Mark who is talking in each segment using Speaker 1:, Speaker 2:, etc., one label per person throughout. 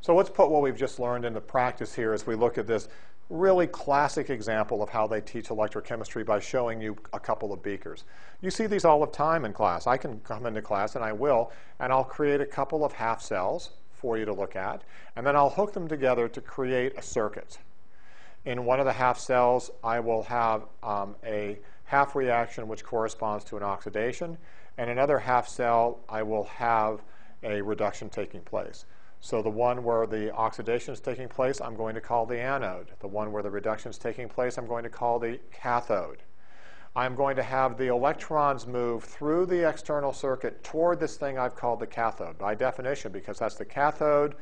Speaker 1: So let's put what we've just learned into practice here as we look at this really classic example of how they teach electrochemistry by showing you a couple of beakers. You see these all the time in class. I can come into class, and I will, and I'll create a couple of half cells for you to look at, and then I'll hook them together to create a circuit. In one of the half cells, I will have a half reaction which corresponds to an oxidation, and another half cell, I will have a reduction taking place. So the one where the oxidation is taking place, I'm going to call the anode. The one where the reduction is taking place, I'm going to call the cathode. I'm going to have the electrons move through the external circuit toward this thing I've called the cathode. By definition, because that's the cathode,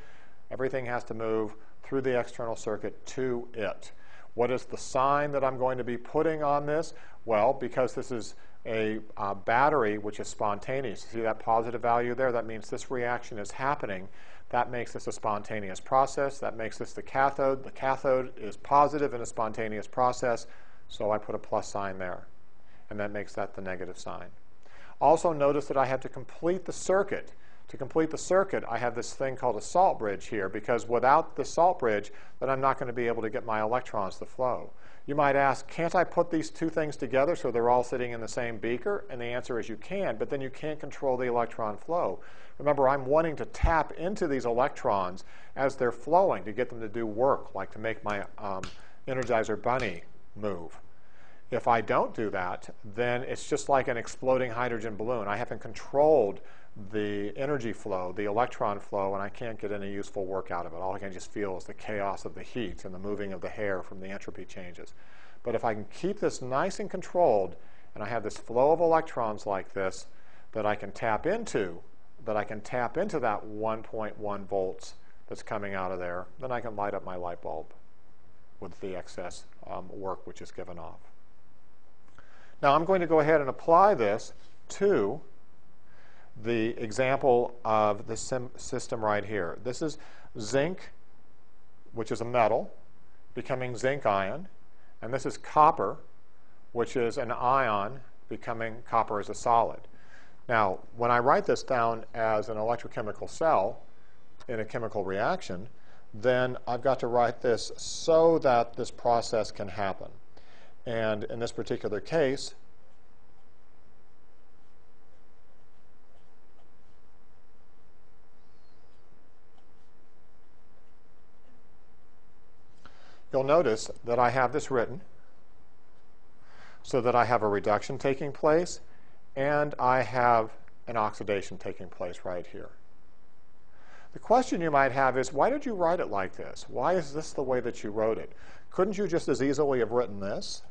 Speaker 1: everything has to move through the external circuit to it. What is the sign that I'm going to be putting on this? Well, because this is a battery which is spontaneous. See that positive value there? That means this reaction is happening. That makes this a spontaneous process. That makes this the cathode. The cathode is positive in a spontaneous process, so I put a plus sign there. And that makes that the negative sign. Also notice that I have to complete the circuit. To complete the circuit, I have this thing called a salt bridge here, because without the salt bridge, then I'm not going to be able to get my electrons to flow. You might ask, can't I put these two things together so they're all sitting in the same beaker? And the answer is you can, but then you can't control the electron flow. Remember, I'm wanting to tap into these electrons as they're flowing to get them to do work, like to make my Energizer Bunny move. If I don't do that, then it's just like an exploding hydrogen balloon. I haven't controlled the energy flow, the electron flow, and I can't get any useful work out of it. All I can just feel is the chaos of the heat and the moving of the hair from the entropy changes. But if I can keep this nice and controlled, and I have this flow of electrons like this that I can tap into, that 1.1 volts that's coming out of there, then I can light up my light bulb with the excess work which is given off. Now I'm going to go ahead and apply this to the example of the system right here. This is zinc, which is a metal, becoming zinc ion, and this is copper, which is an ion becoming copper as a solid. Now, when I write this down as an electrochemical cell in a chemical reaction, then I've got to write this so that this process can happen. And in this particular case, you'll notice that I have this written so that I have a reduction taking place and I have an oxidation taking place right here. The question you might have is, why did you write it like this? Why is this the way that you wrote it? Couldn't you just as easily have written this?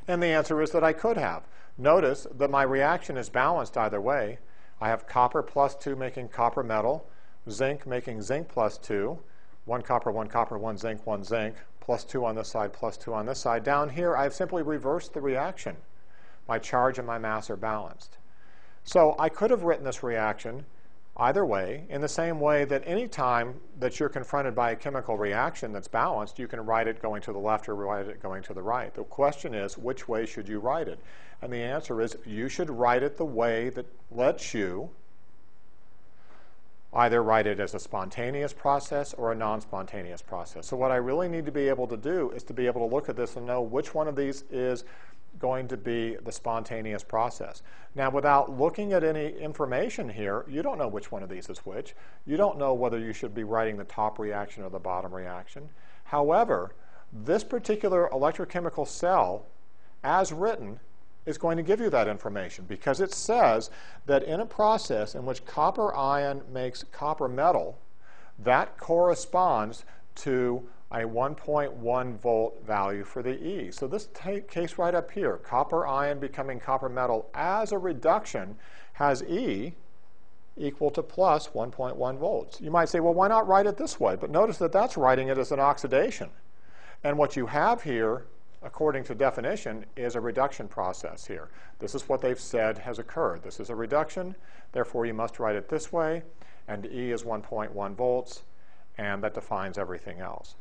Speaker 1: And the answer is that I could have. Notice that my reaction is balanced either way. I have copper plus 2 making copper metal, zinc making zinc plus 2, 1 copper, 1 zinc, 1 zinc, plus 2 on this side, plus 2 on this side. Down here, I've simply reversed the reaction. My charge and my mass are balanced. So I could have written this reaction either way, in the same way that any time that you're confronted by a chemical reaction that's balanced, you can write it going to the left or write it going to the right. The question is, which way should you write it? And the answer is, you should write it the way that lets you either write it as a spontaneous process or a non-spontaneous process. So what I really need to be able to do is to be able to look at this and know which one of these is going to be the spontaneous process. Now, without looking at any information here, you don't know which one of these is which. You don't know whether you should be writing the top reaction or the bottom reaction. However, this particular electrochemical cell, as written, is going to give you that information, because it says that in a process in which copper ion makes copper metal, that corresponds to a 1.1 volt value for the E. So this case right up here, copper ion becoming copper metal as a reduction, has E equal to plus 1.1 volts. You might say, well, why not write it this way? But notice that that's writing it as an oxidation. And what you have here, according to definition, is a reduction process here. This is what they've said has occurred. This is a reduction, therefore you must write it this way, and E is 1.1 volts, and that defines everything else.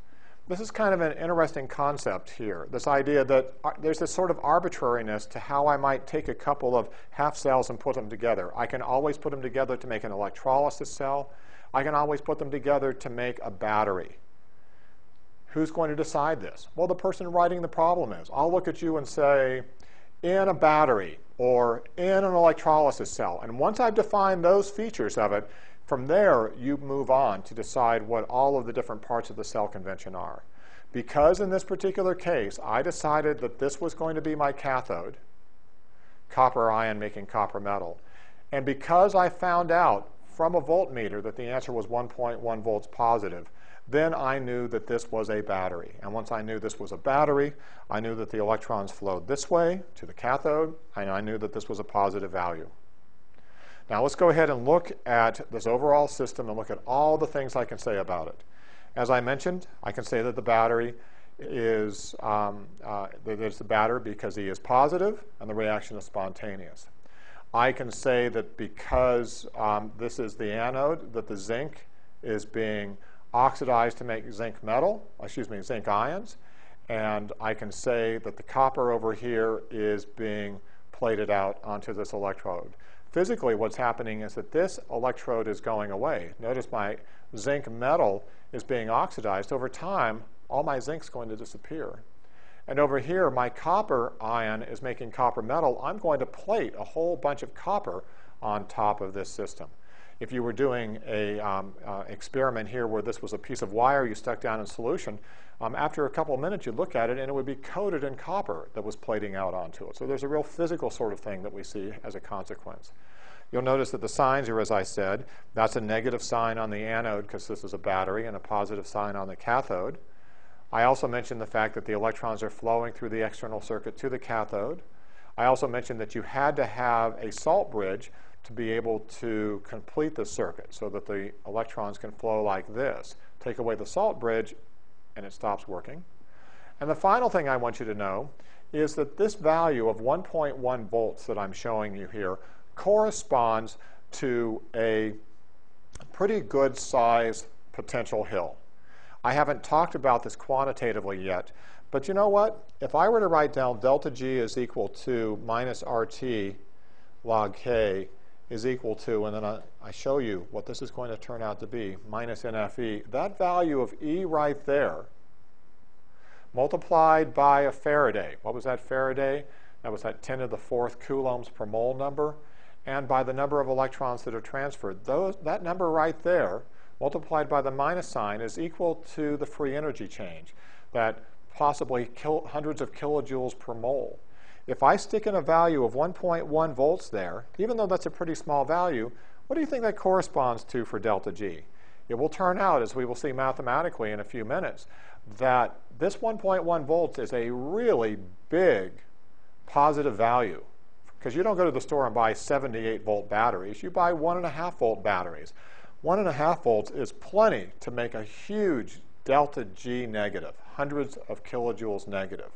Speaker 1: This is kind of an interesting concept here, this idea that there's this sort of arbitrariness to how I might take a couple of half cells and put them together. I can always put them together to make an electrolysis cell. I can always put them together to make a battery. Who's going to decide this? Well, the person writing the problem is. I'll look at you and say, in a battery or in an electrolysis cell. And once I've defined those features of it, from there, you move on to decide what all of the different parts of the cell convention are. Because in this particular case, I decided that this was going to be my cathode, copper ion making copper metal. And because I found out from a voltmeter that the answer was 1.1 volts positive, then I knew that this was a battery. And once I knew this was a battery, I knew that the electrons flowed this way to the cathode, and I knew that this was a positive value. Now let's go ahead and look at this overall system and look at all the things I can say about it. As I mentioned, I can say that the battery is the battery because E is positive and the reaction is spontaneous. I can say that because this is the anode, that the zinc is being oxidized to make zinc ions, and I can say that the copper over here is being plated out onto this electrode. Physically, what's happening is that this electrode is going away. Notice my zinc metal is being oxidized. Over time, all my zinc's going to disappear. And over here, my copper ion is making copper metal. I'm going to plate a whole bunch of copper on top of this system. If you were doing an experiment here where this was a piece of wire you stuck down in solution, after a couple of minutes you'd look at it and it would be coated in copper that was plating out onto it. So there's a real physical sort of thing that we see as a consequence. You'll notice that the signs here, as I said, that's a negative sign on the anode because this is a battery, and a positive sign on the cathode. I also mentioned the fact that the electrons are flowing through the external circuit to the cathode. I also mentioned that you had to have a salt bridge to be able to complete the circuit so that the electrons can flow like this. Take away the salt bridge and it stops working. And the final thing I want you to know is that this value of 1.1 volts that I'm showing you here corresponds to a pretty good size potential hill. I haven't talked about this quantitatively yet, but you know what? If I were to write down delta G is equal to minus RT log K is equal to, and then I show you what this is going to turn out to be, minus NFE, that value of E right there, multiplied by a Faraday. What was that Faraday? That was that 10 to the 4th coulombs per mole number. And by the number of electrons that are transferred. That number right there, multiplied by the minus sign, is equal to the free energy change, that possibly hundreds of kilojoules per mole. If I stick in a value of 1.1 volts there, even though that's a pretty small value, what do you think that corresponds to for delta G? It will turn out, as we will see mathematically in a few minutes, that this 1.1 volts is a really big positive value. Because you don't go to the store and buy 78 volt batteries, you buy 1.5 volt batteries. 1.5 volts is plenty to make a huge delta G negative, hundreds of kilojoules negative.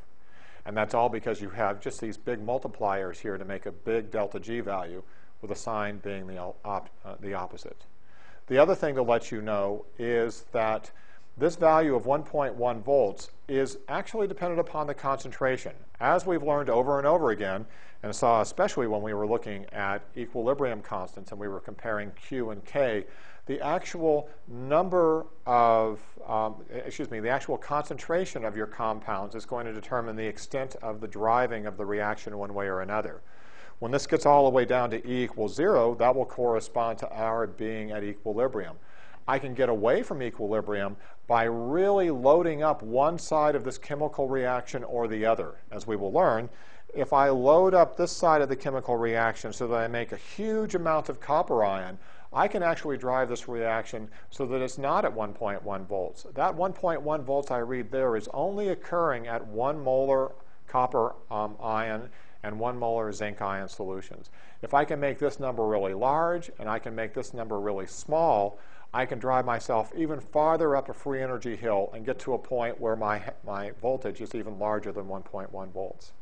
Speaker 1: And that's all because you have just these big multipliers here to make a big delta G value, with a sign being the opposite. The other thing to let you know is that this value of 1.1 volts is actually dependent upon the concentration. As we've learned over and over again, and saw especially when we were looking at equilibrium constants and we were comparing Q and K, the actual number of, the actual concentration of your compounds is going to determine the extent of the driving of the reaction one way or another. When this gets all the way down to E equals 0, that will correspond to our being at equilibrium. I can get away from equilibrium by really loading up one side of this chemical reaction or the other. As we will learn, if I load up this side of the chemical reaction so that I make a huge amount of copper ion, I can actually drive this reaction so that it's not at 1.1 volts. That 1.1 volts I read there is only occurring at 1 molar copper ion and 1 molar zinc ion solutions. If I can make this number really large and I can make this number really small, I can drive myself even farther up a free energy hill and get to a point where my voltage is even larger than 1.1 volts.